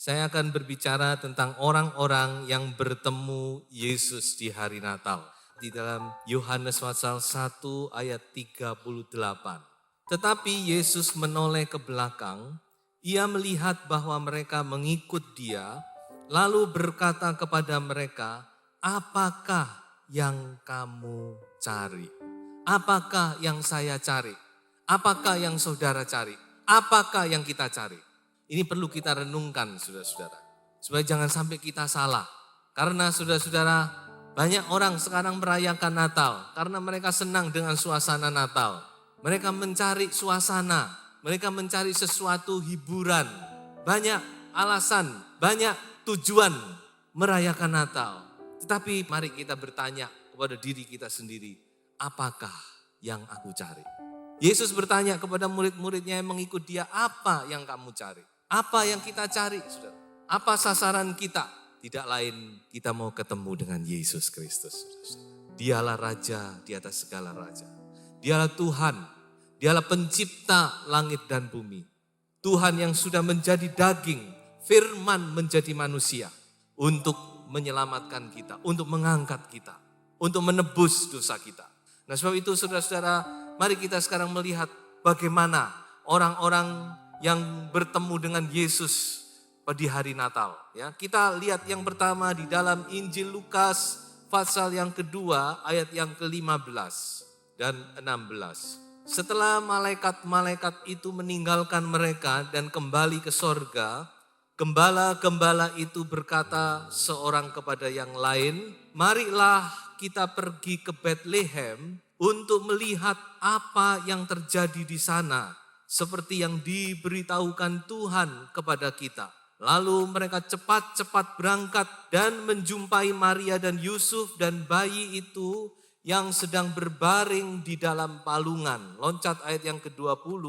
Saya akan berbicara tentang orang-orang yang bertemu Yesus di hari Natal. Di dalam Yohanes pasal 1 ayat 38. Tetapi Yesus menoleh ke belakang, ia melihat bahwa mereka mengikut dia, lalu berkata kepada mereka, "Apakah yang kamu cari? Apakah yang saya cari? Apakah yang saudara cari? Apakah yang kita cari?" Ini perlu kita renungkan, saudara-saudara. Supaya jangan sampai kita salah. Karena saudara-saudara, banyak orang sekarang merayakan Natal. Karena mereka senang dengan suasana Natal. Mereka mencari suasana. Mereka mencari sesuatu hiburan. Banyak alasan, banyak tujuan merayakan Natal. Tetapi mari kita bertanya kepada diri kita sendiri. Apakah yang aku cari? Yesus bertanya kepada murid-muridnya yang mengikut dia, apa yang kamu cari? Apa yang kita cari, saudara? Apa sasaran kita? Tidak lain kita mau ketemu dengan Yesus Kristus. Dialah Raja di atas segala Raja. Dialah Tuhan. Dialah pencipta langit dan bumi. Tuhan yang sudah menjadi daging, firman menjadi manusia. Untuk menyelamatkan kita, untuk mengangkat kita. Untuk menebus dosa kita. Nah sebab itu saudara-saudara, mari kita sekarang melihat bagaimana orang-orang yang bertemu dengan Yesus pada hari Natal. Ya, kita lihat yang pertama di dalam Injil Lukas pasal yang kedua ayat yang ke-15 dan 16. Setelah malaikat-malaikat itu meninggalkan mereka dan kembali ke sorga, gembala-gembala itu berkata seorang kepada yang lain, "Marilah kita pergi ke Betlehem untuk melihat apa yang terjadi di sana, seperti yang diberitahukan Tuhan kepada kita." Lalu mereka cepat-cepat berangkat dan menjumpai Maria dan Yusuf dan bayi itu yang sedang berbaring di dalam palungan. Loncat ayat yang ke-20.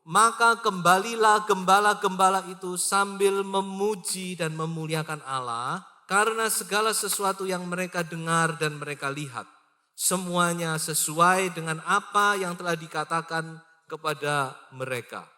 Maka kembalilah gembala-gembala itu sambil memuji dan memuliakan Allah karena segala sesuatu yang mereka dengar dan mereka lihat. Semuanya sesuai dengan apa yang telah dikatakan kepada mereka.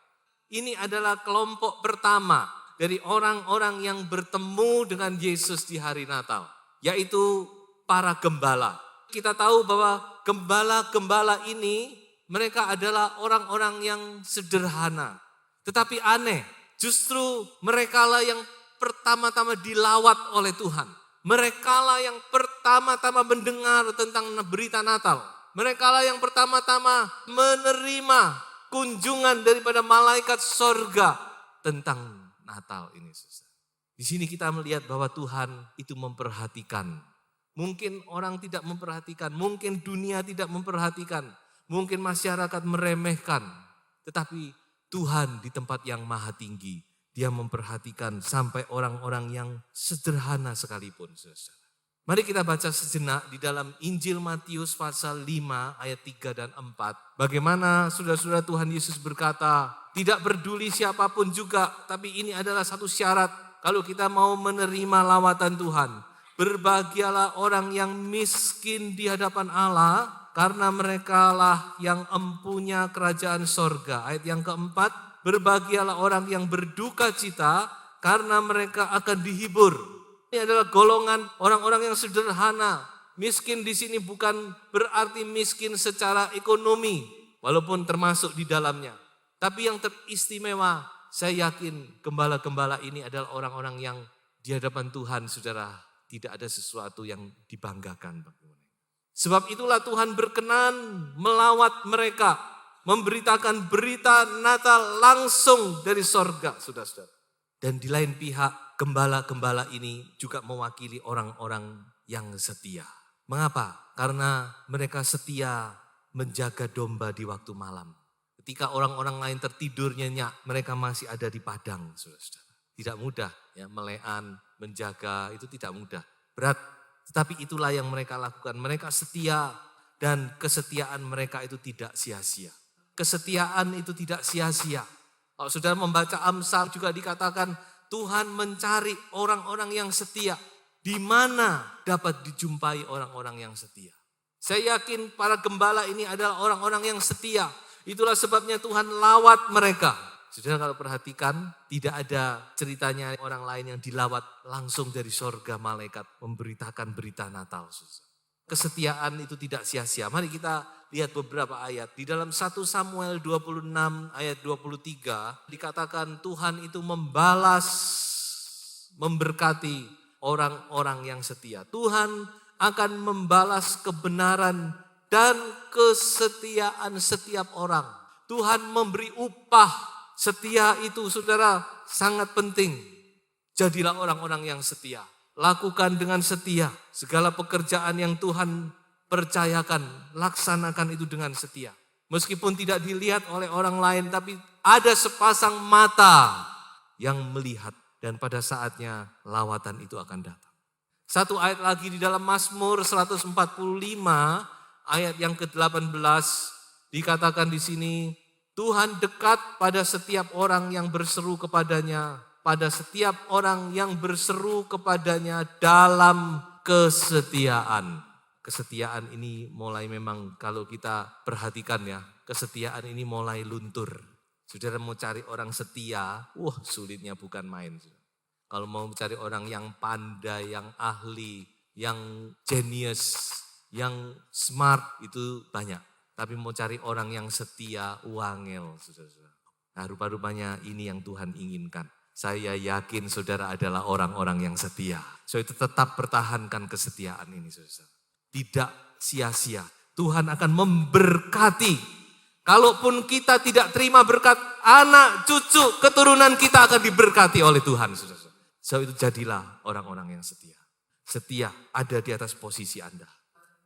Ini adalah kelompok pertama dari orang-orang yang bertemu dengan Yesus di hari Natal, yaitu para gembala. Kita tahu bahwa gembala-gembala ini mereka adalah orang-orang yang sederhana. Tetapi aneh, justru merekalah yang pertama-tama dilawat oleh Tuhan. Merekalah yang pertama-tama mendengar tentang berita Natal. Merekalah yang pertama-tama menerima kunjungan daripada malaikat sorga tentang Natal ini. Di sini kita melihat bahwa Tuhan itu memperhatikan. Mungkin orang tidak memperhatikan, mungkin dunia tidak memperhatikan, mungkin masyarakat meremehkan. Tetapi Tuhan di tempat yang maha tinggi, Dia memperhatikan sampai orang-orang yang sederhana sekalipun. Mari kita baca sejenak di dalam Injil Matius pasal 5 ayat 3 dan 4. Bagaimana saudara-saudara Tuhan Yesus berkata, tidak peduli siapapun juga, tapi ini adalah satu syarat kalau kita mau menerima lawatan Tuhan. Berbahagialah orang yang miskin di hadapan Allah, karena merekalah yang empunya kerajaan sorga. Ayat yang keempat, berbahagialah orang yang berduka cita, karena mereka akan dihibur. Ini adalah golongan orang-orang yang sederhana. Miskin di sini bukan berarti miskin secara ekonomi, walaupun termasuk di dalamnya. Tapi yang teristimewa, saya yakin gembala-gembala ini adalah orang-orang yang di hadapan Tuhan, saudara, tidak ada sesuatu yang dibanggakan. Sebab itulah Tuhan berkenan melawat mereka, memberitakan berita Natal langsung dari sorga, saudara-saudara. Dan di lain pihak, gembala-gembala ini juga mewakili orang-orang yang setia. Mengapa? Karena mereka setia menjaga domba di waktu malam. Ketika orang-orang lain tertidur nyenyak, mereka masih ada di padang, saudara-saudara. Tidak mudah ya, melean, menjaga, itu tidak mudah. Berat, tetapi itulah yang mereka lakukan. Mereka setia dan kesetiaan mereka itu tidak sia-sia. Kesetiaan itu tidak sia-sia. Kalau saudara membaca Amsal juga dikatakan Tuhan mencari orang-orang yang setia. Di mana dapat dijumpai orang-orang yang setia? Saya yakin para gembala ini adalah orang-orang yang setia. Itulah sebabnya Tuhan lawat mereka. Saudara kalau perhatikan, tidak ada ceritanya orang lain yang dilawat langsung dari sorga malaikat memberitakan berita Natal. Kesetiaan itu tidak sia-sia. Mari kita lihat beberapa ayat. Di dalam 1 Samuel 26 ayat 23 dikatakan Tuhan itu memberkati orang-orang yang setia. Tuhan akan membalas kebenaran dan kesetiaan setiap orang. Tuhan memberi upah. Setia itu saudara sangat penting. Jadilah orang-orang yang setia. Lakukan dengan setia. Segala pekerjaan yang Tuhan percayakan, laksanakan itu dengan setia. Meskipun tidak dilihat oleh orang lain, tapi ada sepasang mata yang melihat. Dan pada saatnya lawatan itu akan datang. Satu ayat lagi di dalam Mazmur 145 ayat yang ke-18 dikatakan di sini, Tuhan dekat pada setiap orang yang berseru kepadanya, pada setiap orang yang berseru kepadanya dalam kesetiaan. Kesetiaan ini mulai memang kalau kita perhatikan ya, kesetiaan ini mulai luntur. Saudara mau cari orang setia, sulitnya bukan main. Kalau mau cari orang yang pandai, yang ahli, yang genius, yang smart itu banyak. Tapi mau cari orang yang setia, wangel, saudara-saudara. Nah, rupa-rupanya ini yang Tuhan inginkan. Saya yakin saudara adalah orang-orang yang setia. So itu tetap pertahankan kesetiaan ini, saudara. Tidak sia-sia. Tuhan akan memberkati. Kalaupun kita tidak terima berkat, anak, cucu, keturunan kita akan diberkati oleh Tuhan, saudara. So itu jadilah orang-orang yang setia. Setia ada di atas posisi Anda.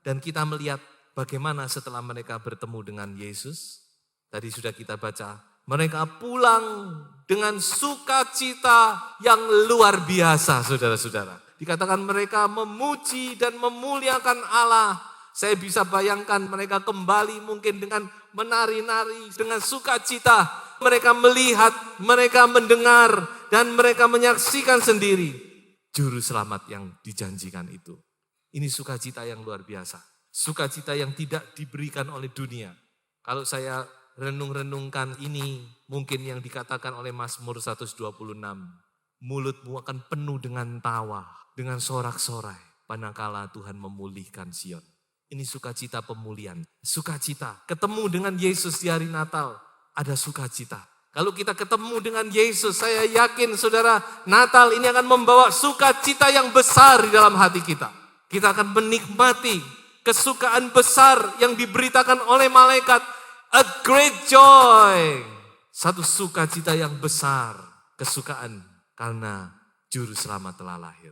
Dan kita melihat bagaimana setelah mereka bertemu dengan Yesus, tadi sudah kita baca, mereka pulang dengan sukacita yang luar biasa, saudara-saudara. Dikatakan mereka memuji dan memuliakan Allah. Saya bisa bayangkan mereka kembali mungkin dengan menari-nari, dengan sukacita. Mereka melihat, mereka mendengar, dan mereka menyaksikan sendiri Juru Selamat yang dijanjikan itu. Ini sukacita yang luar biasa. Sukacita yang tidak diberikan oleh dunia. Kalau saya renung-renungkan ini mungkin yang dikatakan oleh Mazmur 126. Mulutmu akan penuh dengan tawa, dengan sorak-sorai. Manakala Tuhan memulihkan Sion. Ini sukacita pemulihan. Sukacita. Ketemu dengan Yesus di hari Natal. Ada sukacita. Kalau kita ketemu dengan Yesus, saya yakin saudara, Natal ini akan membawa sukacita yang besar di dalam hati kita. Kita akan menikmati kesukaan besar yang diberitakan oleh malaikat. A great joy. Satu sukacita yang besar. Kesukaan karena Juru Selamat telah lahir.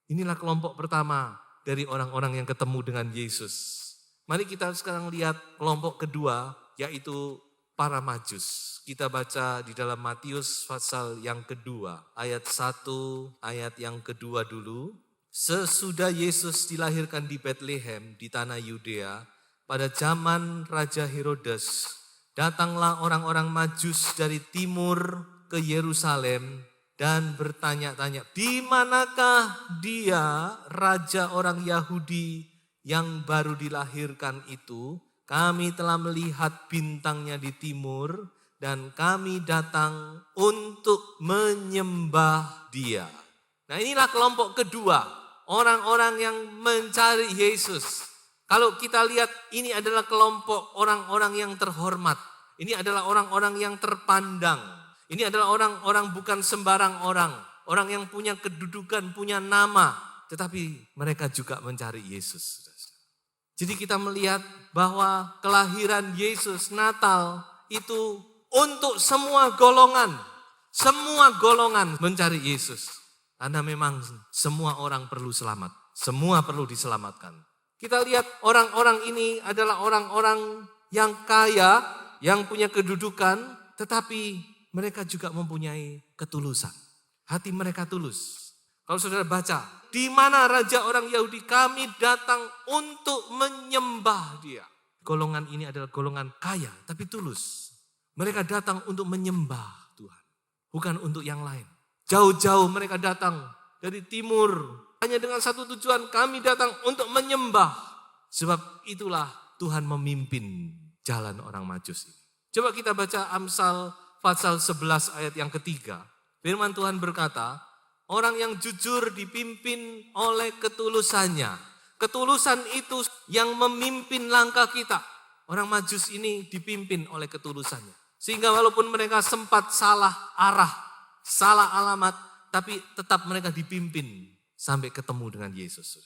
Inilah kelompok pertama dari orang-orang yang ketemu dengan Yesus. Mari kita sekarang lihat kelompok kedua, yaitu para Majus. Kita baca di dalam Matius pasal yang kedua, ayat 1, ayat yang kedua dulu. Sesudah Yesus dilahirkan di Betlehem di tanah Yudea, pada zaman Raja Herodes, datanglah orang-orang Majus dari timur ke Yerusalem dan bertanya-tanya, di manakah dia raja orang Yahudi yang baru dilahirkan itu? Kami telah melihat bintangnya di timur dan kami datang untuk menyembah dia. Nah, inilah kelompok kedua, orang-orang yang mencari Yesus. Kalau kita lihat ini adalah kelompok orang-orang yang terhormat. Ini adalah orang-orang yang terpandang. Ini adalah orang-orang bukan sembarang orang. Orang yang punya kedudukan, punya nama. Tetapi mereka juga mencari Yesus. Jadi kita melihat bahwa kelahiran Yesus Natal itu untuk semua golongan. Semua golongan mencari Yesus. Karena memang semua orang perlu selamat. Semua perlu diselamatkan. Kita lihat orang-orang ini adalah orang-orang yang kaya, yang punya kedudukan, tetapi mereka juga mempunyai ketulusan. Hati mereka tulus. Kalau saudara baca, di mana raja orang Yahudi, kami datang untuk menyembah dia. Golongan ini adalah golongan kaya, tapi tulus. Mereka datang untuk menyembah Tuhan, bukan untuk yang lain. Jauh-jauh mereka datang dari timur, hanya dengan satu tujuan, kami datang untuk menyembah. Sebab itulah Tuhan memimpin jalan orang Majus ini. Coba kita baca Amsal pasal 11 ayat yang ketiga, firman Tuhan berkata, orang yang jujur dipimpin oleh ketulusannya. Ketulusan itu yang memimpin langkah kita. Orang Majus ini dipimpin oleh ketulusannya. Sehingga walaupun mereka sempat salah arah, salah alamat, tapi tetap mereka dipimpin sampai ketemu dengan Yesus.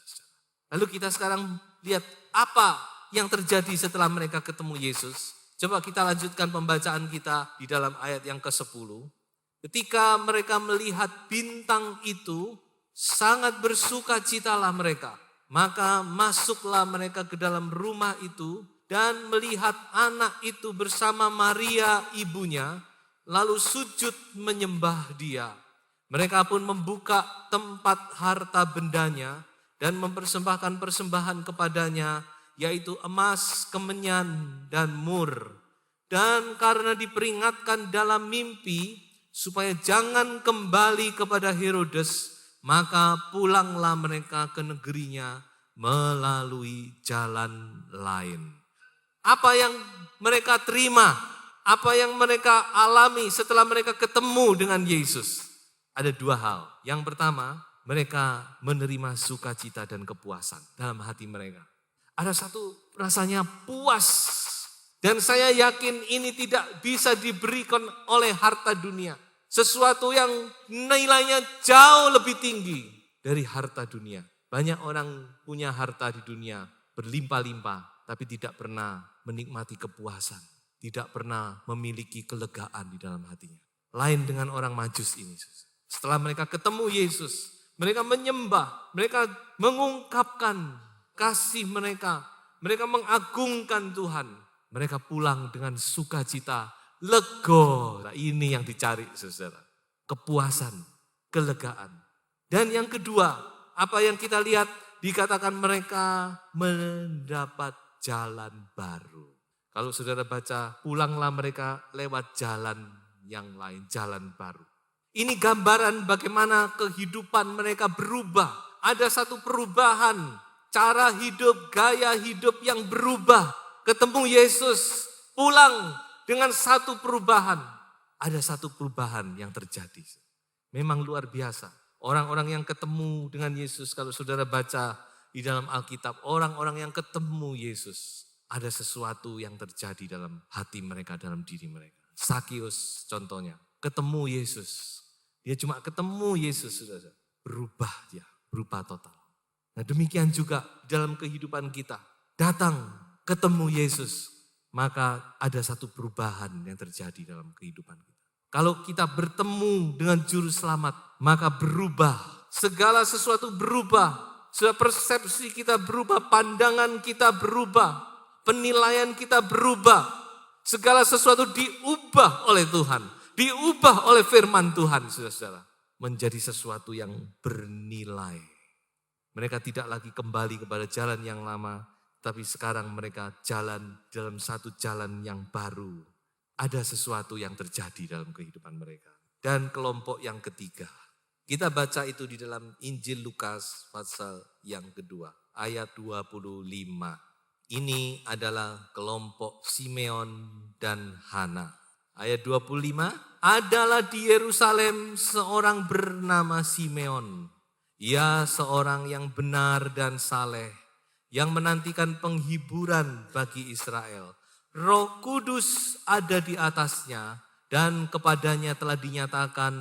Lalu kita sekarang lihat apa yang terjadi setelah mereka ketemu Yesus. Coba kita lanjutkan pembacaan kita di dalam ayat yang ke-10. Ketika mereka melihat bintang itu, sangat bersukacitalah mereka. Maka masuklah mereka ke dalam rumah itu dan melihat anak itu bersama Maria ibunya, lalu sujud menyembah dia. Mereka pun membuka tempat harta bendanya dan mempersembahkan persembahan kepadanya, yaitu emas, kemenyan, dan mur. Dan karena diperingatkan dalam mimpi supaya jangan kembali kepada Herodes, maka pulanglah mereka ke negerinya melalui jalan lain. Apa yang mereka terima, apa yang mereka alami setelah mereka ketemu dengan Yesus? Ada dua hal. Yang pertama, mereka menerima sukacita dan kepuasan dalam hati mereka. Ada satu rasanya puas. Dan saya yakin ini tidak bisa diberikan oleh harta dunia. Sesuatu yang nilainya jauh lebih tinggi dari harta dunia. Banyak orang punya harta di dunia berlimpah-limpah, tapi tidak pernah menikmati kepuasan. Tidak pernah memiliki kelegaan di dalam hatinya. Lain dengan orang Majus ini. Setelah mereka ketemu Yesus, mereka menyembah, mereka mengungkapkan kasih mereka mengagungkan Tuhan. Mereka pulang dengan sukacita, lega. Nah, ini yang dicari, saudara. Kepuasan, kelegaan. Dan yang kedua, apa yang kita lihat, dikatakan mereka mendapat jalan baru. Kalau saudara baca, pulanglah mereka lewat jalan yang lain, jalan baru. Ini gambaran bagaimana kehidupan mereka berubah. Ada satu perubahan, cara hidup, gaya hidup yang berubah. Ketemu Yesus, pulang dengan satu perubahan. Ada satu perubahan yang terjadi. Memang luar biasa. Orang-orang yang ketemu dengan Yesus, kalau saudara baca di dalam Alkitab, orang-orang yang ketemu Yesus, ada sesuatu yang terjadi dalam hati mereka, dalam diri mereka. Sakius contohnya, ketemu Yesus. Dia cuma ketemu Yesus, saudara. Berubah dia, berubah total. Nah demikian juga dalam kehidupan kita. Datang, ketemu Yesus, maka ada satu perubahan yang terjadi dalam kehidupan kita. Kalau kita bertemu dengan Juru Selamat, maka berubah. Segala sesuatu berubah. Sudah persepsi kita berubah, pandangan kita berubah. Penilaian kita berubah. Segala sesuatu diubah oleh Tuhan. Diubah oleh firman Tuhan, saudara-saudara. Menjadi sesuatu yang bernilai. Mereka tidak lagi kembali kepada jalan yang lama. Tapi sekarang mereka jalan dalam satu jalan yang baru. Ada sesuatu yang terjadi dalam kehidupan mereka. Dan kelompok yang ketiga. Kita baca itu di dalam Injil Lukas pasal yang kedua. Ayat 25. Ini adalah kelompok Simeon dan Hana. Ayat 25, adalah di Yerusalem seorang bernama Simeon. Ia seorang yang benar dan saleh, yang menantikan penghiburan bagi Israel. Roh Kudus ada di atasnya dan kepadanya telah dinyatakan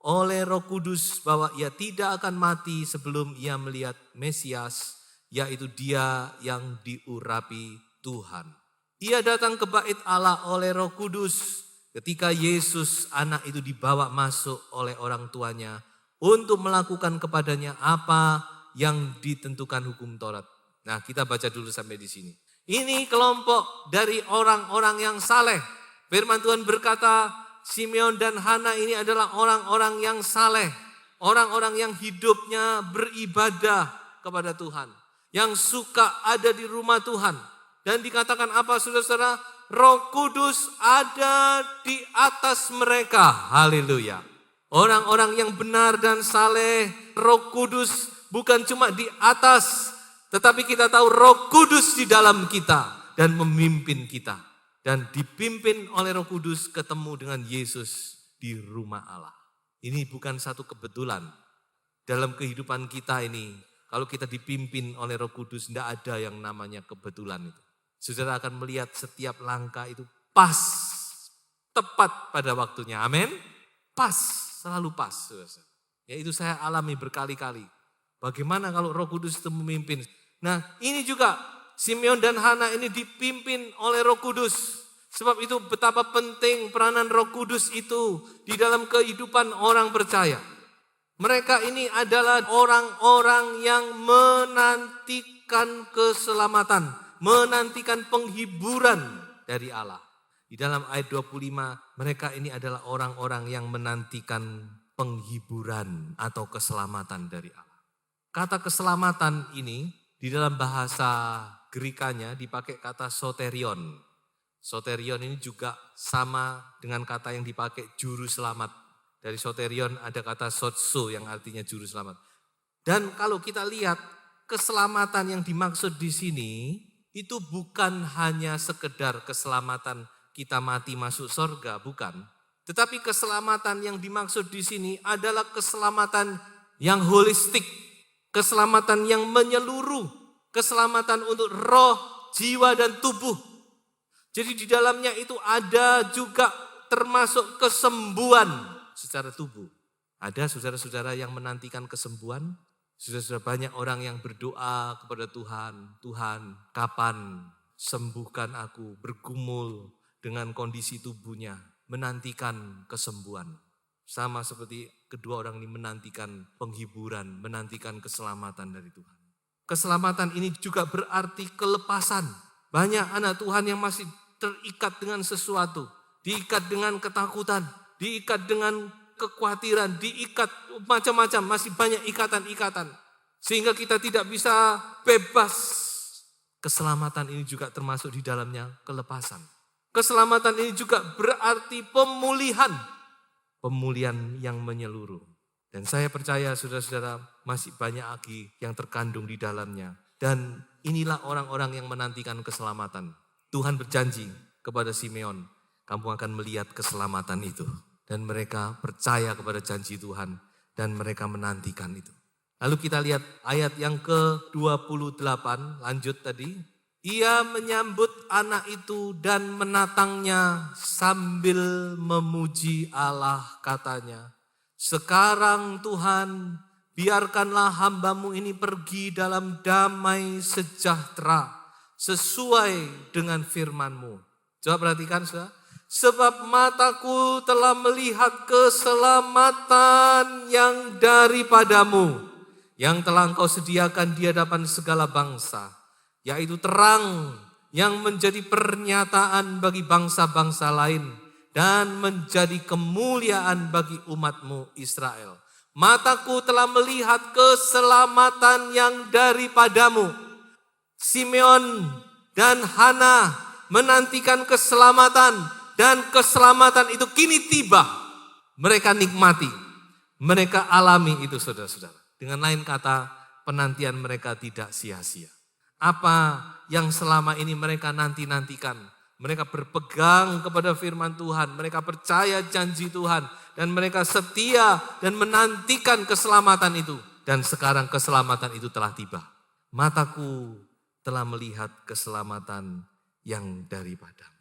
oleh Roh Kudus bahwa ia tidak akan mati sebelum ia melihat Mesias, yaitu dia yang diurapi Tuhan. Ia datang ke bait Allah oleh Roh Kudus ketika Yesus anak itu dibawa masuk oleh orang tuanya untuk melakukan kepadanya apa yang ditentukan hukum Taurat. Nah, kita baca dulu sampai di sini. Ini kelompok dari orang-orang yang saleh. Firman Tuhan berkata, Simeon dan Hana ini adalah orang-orang yang saleh. Orang-orang yang hidupnya beribadah kepada Tuhan. Yang suka ada di rumah Tuhan. Dan dikatakan apa, saudara-saudara? Roh Kudus ada di atas mereka. Haleluya. Orang-orang yang benar dan saleh, Roh Kudus bukan cuma di atas, tetapi kita tahu Roh Kudus di dalam kita dan memimpin kita. dan dipimpin oleh Roh Kudus ketemu dengan Yesus di rumah Allah. Ini bukan satu kebetulan. Dalam kehidupan kita ini, kalau kita dipimpin oleh Roh Kudus, tidak ada yang namanya kebetulan itu. Saudara akan melihat setiap langkah itu pas, tepat pada waktunya. Amin. Pas, selalu pas. Saudara. Ya, itu saya alami berkali-kali. Bagaimana kalau Roh Kudus itu memimpin? Nah, ini juga Simeon dan Hana ini dipimpin oleh Roh Kudus. Sebab itu betapa penting peranan Roh Kudus itu di dalam kehidupan orang percaya. Mereka ini adalah orang-orang yang menantikan keselamatan, menantikan penghiburan dari Allah. Di dalam ayat 25, mereka ini adalah orang-orang yang menantikan penghiburan atau keselamatan dari Allah. Kata keselamatan ini di dalam bahasa Grekanya dipakai kata soterion. Soterion ini juga sama dengan kata yang dipakai juru selamat. Dari soterion ada kata sotso yang artinya juru selamat. Dan kalau kita lihat keselamatan yang dimaksud di sini itu bukan hanya sekedar keselamatan kita mati masuk surga, bukan. Tetapi keselamatan yang dimaksud di sini adalah keselamatan yang holistik. Keselamatan yang menyeluruh, keselamatan untuk roh, jiwa, dan tubuh. Jadi di dalamnya itu ada juga termasuk kesembuhan secara tubuh. Ada saudara-saudara yang menantikan kesembuhan, saudara-saudara banyak orang yang berdoa kepada Tuhan, Tuhan kapan sembuhkan aku, bergumul dengan kondisi tubuhnya, menantikan kesembuhan. Sama seperti kedua orang ini menantikan penghiburan, menantikan keselamatan dari Tuhan. Keselamatan ini juga berarti kelepasan. Banyak anak Tuhan yang masih terikat dengan sesuatu. Diikat dengan ketakutan, diikat dengan kekhawatiran, diikat macam-macam. Masih banyak ikatan-ikatan. Sehingga kita tidak bisa bebas. Keselamatan ini juga termasuk di dalamnya kelepasan. Keselamatan ini juga berarti pemulihan. Pemulihan yang menyeluruh. Dan saya percaya saudara-saudara masih banyak lagi yang terkandung di dalamnya. Dan inilah orang-orang yang menantikan keselamatan. Tuhan berjanji kepada Simeon, kamu akan melihat keselamatan itu. Dan mereka percaya kepada janji Tuhan dan mereka menantikan itu. Lalu kita lihat ayat yang ke-28, lanjut tadi. Ia menyambut anak itu dan menatangnya sambil memuji Allah, katanya, sekarang Tuhan, biarkanlah hambamu ini pergi dalam damai sejahtera sesuai dengan firman-Mu. Coba perhatikan saudara. Sebab mataku telah melihat keselamatan yang daripadamu, yang telah Engkau sediakan di hadapan segala bangsa. Yaitu terang yang menjadi pernyataan bagi bangsa-bangsa lain dan menjadi kemuliaan bagi umat-Mu Israel. Mataku telah melihat keselamatan yang daripadamu. Simeon dan Hana menantikan keselamatan dan keselamatan itu kini tiba. Mereka nikmati, mereka alami itu saudara-saudara. Dengan lain kata, penantian mereka tidak sia-sia. Apa yang selama ini mereka nanti-nantikan. Mereka berpegang kepada firman Tuhan. Mereka percaya janji Tuhan. Dan mereka setia dan menantikan keselamatan itu. Dan sekarang keselamatan itu telah tiba. Mataku telah melihat keselamatan yang daripadamu.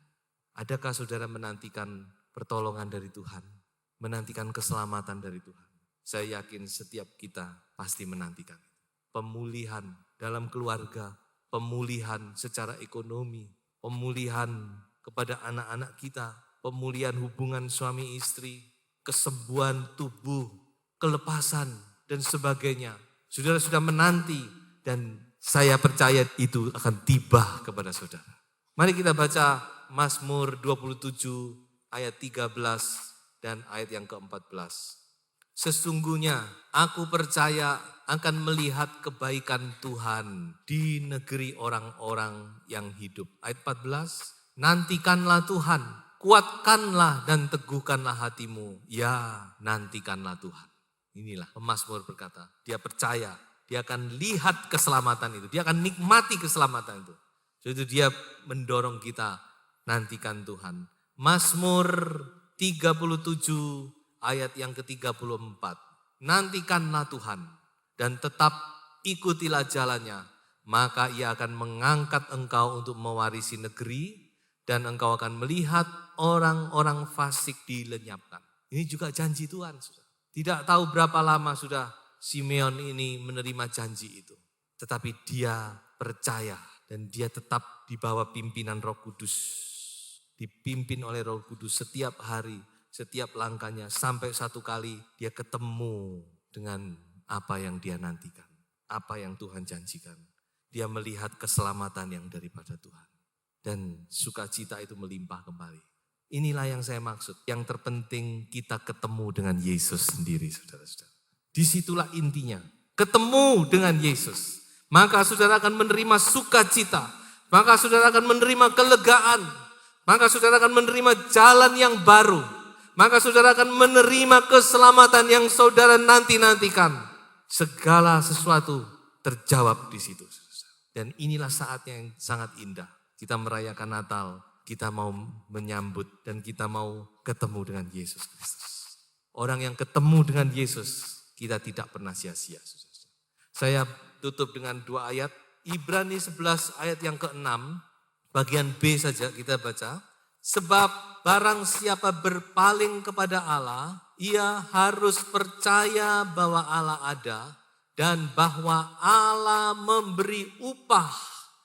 Adakah saudara menantikan pertolongan dari Tuhan? Menantikan keselamatan dari Tuhan? Saya yakin setiap kita pasti menantikan. Pemulihan dalam keluarga. Pemulihan secara ekonomi, pemulihan kepada anak-anak kita, pemulihan hubungan suami istri, kesembuhan tubuh, kelepasan dan sebagainya. Saudara sudah menanti dan saya percaya itu akan tiba kepada saudara. Mari kita baca Mazmur 27 ayat 13 dan ayat yang ke-14. Sesungguhnya aku percaya akan melihat kebaikan Tuhan di negeri orang-orang yang hidup. Ayat 14, nantikanlah Tuhan, kuatkanlah dan teguhkanlah hatimu. Ya, nantikanlah Tuhan. Inilah pemazmur berkata, dia percaya, dia akan lihat keselamatan itu, dia akan nikmati keselamatan itu. Jadi dia mendorong kita, nantikan Tuhan. Mazmur 37 ayat yang ke-34. Nantikanlah Tuhan dan tetap ikutilah jalannya, maka ia akan mengangkat engkau untuk mewarisi negeri dan engkau akan melihat orang-orang fasik dilenyapkan. Ini juga janji Tuhan. Tidak tahu berapa lama sudah Simeon ini menerima janji itu. Tetapi dia percaya dan dia tetap di bawah pimpinan Roh Kudus. Dipimpin oleh Roh Kudus setiap hari, setiap langkahnya. Sampai satu kali dia ketemu dengan apa yang dia nantikan. Apa yang Tuhan janjikan. Dia melihat keselamatan yang daripada Tuhan. Dan sukacita itu melimpah kembali. Inilah yang saya maksud. Yang terpenting kita ketemu dengan Yesus sendiri, saudara-saudara. Disitulah intinya. Ketemu dengan Yesus. Maka saudara akan menerima sukacita. Maka saudara akan menerima kelegaan. Maka saudara akan menerima jalan yang baru. Maka saudara akan menerima keselamatan yang saudara nanti-nantikan. Segala sesuatu terjawab di situ. Dan inilah saatnya yang sangat indah. Kita merayakan Natal. Kita mau menyambut dan kita mau ketemu dengan Yesus Kristus. Orang yang ketemu dengan Yesus, kita tidak pernah sia-sia. Saya tutup dengan 2 ayat. Ibrani 11 ayat yang ke-6, bagian B saja kita baca. Sebab barang siapa berpaling kepada Allah, ia harus percaya bahwa Allah ada dan bahwa Allah memberi upah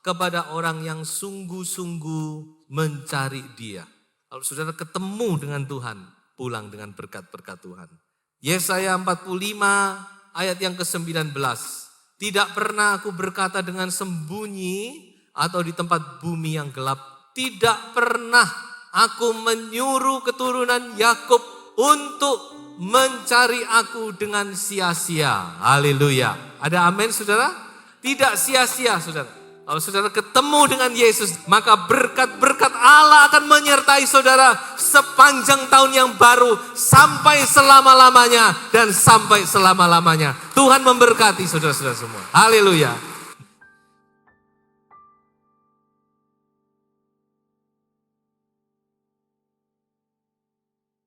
kepada orang yang sungguh-sungguh mencari Dia. Kalau saudara ketemu dengan Tuhan, pulang dengan berkat-berkat Tuhan. Yesaya 45 ayat yang ke-19. Tidak pernah aku berkata dengan sembunyi atau di tempat bumi yang gelap. Tidak pernah aku menyuruh keturunan Yakub untuk mencari aku dengan sia-sia. Haleluya. Ada amin saudara? Tidak sia-sia saudara. Kalau saudara ketemu dengan Yesus, maka berkat-berkat Allah akan menyertai saudara sepanjang tahun yang baru sampai selama-lamanya dan sampai selama-lamanya. Tuhan memberkati saudara-saudara semua. Haleluya.